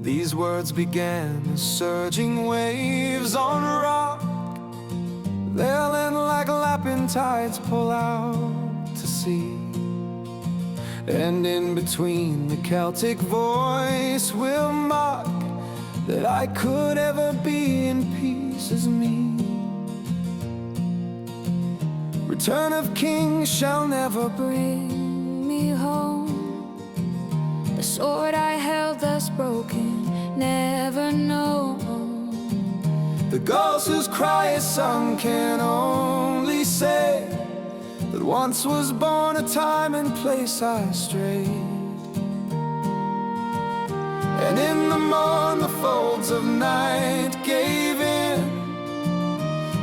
These words began as surging waves on rock. They'll end like lapping tides pull out to sea. And in between the Celtic voice will mock that I could ever be in peace as me. Return of kings shall never bring me home. The sword I held thus broken, never known. The gulls whose cry is sung can only say that once was born a time and place I strayed. And in the morn the folds of night gave in,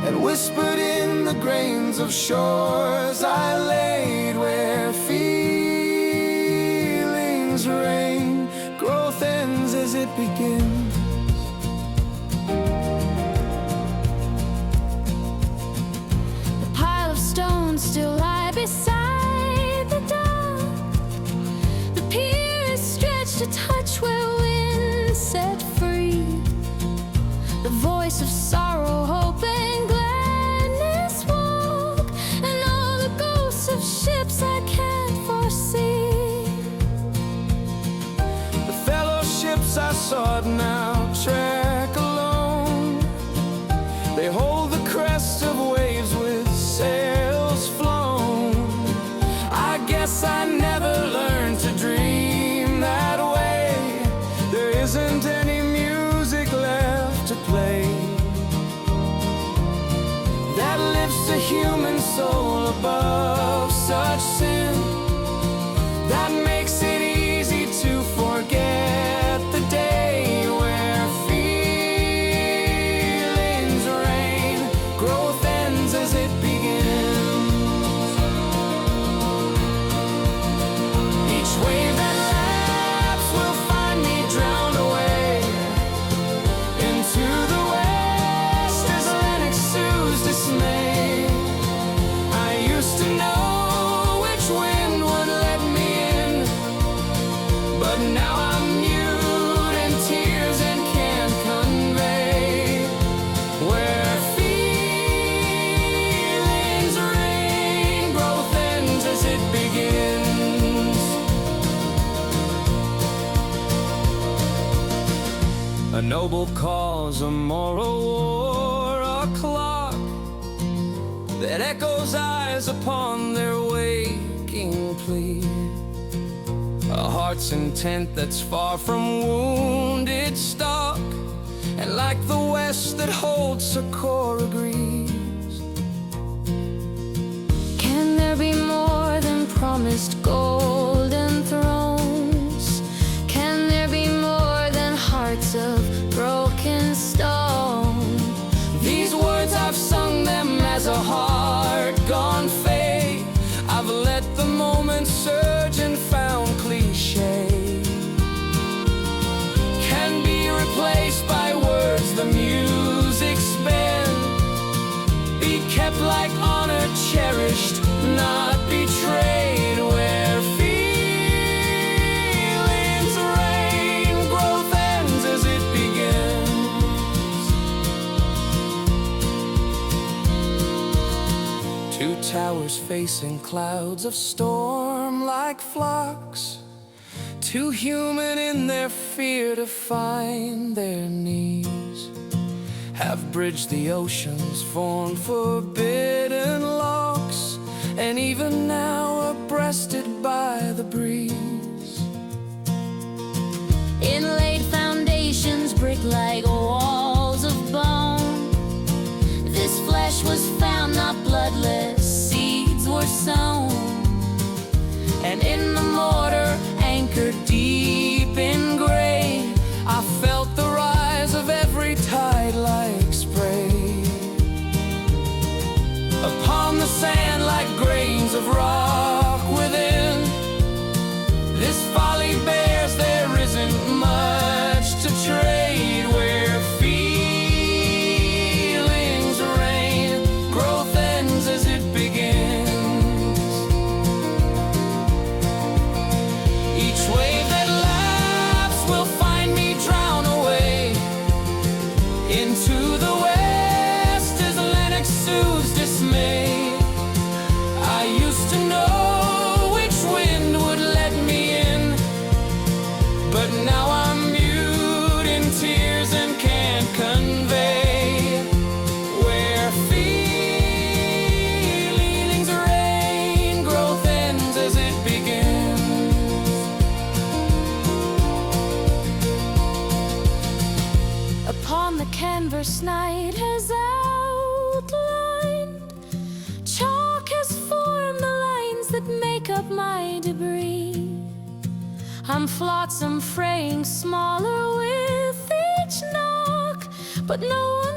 and whispered in the grains of shores I laid, where feelings reign. Growth ends as it begins. The pile of stones still lie beside the dock. The pier is stretched to touch where wind set free. The voice of sorrow, hope, and gladness walk, and all the ghosts of ships I can't foresee. The fellowships I sought now trek alone. They hold the crest of waves with sails flown. I guess I never learned to dream that way. There isn't any music left to play that lifts the human soul above such sin, that makes it easy to forget the day where feelings reign. Growth ends as it begins. Each wave that laps will find me drowned away into the west as Lennox soothes dismay. I used to know which wind would let me in, but now I'm mute in tears and can't convey where feelings reign. Growth ends as it begins. A noble cause, a moral war, a clock that echoes eyes upon their waking plea. A heart's intent that's far from wounded stock, and like the west that holds succor agrees. Can there be more than promised golden thrones? Can there be more than hearts of broken stone? These words I've sung them as a heart gone fade. I've let the moment surge and found cliche can be replaced by words the music spent, be kept like honor, cherished, not betrayed, where feelings reign. Growth ends as it begins. Two towers facing clouds of storm like flocks, too human in their fear to find their knees, have bridged the oceans, formed forbidden locks, and even now are breasted by the breeze. Inlaid foundations, brick like walls of bone. This flesh was found not bloodless, seeds were sown, and in the mortar, anchored deep in grain, I felt the rise of every tide like spray upon the sand, like grains of rock within. This folly bears, there isn't much to trade, where feelings reign. Growth ends as it begins. my debris. I'm flotsam fraying smaller with each knock, but no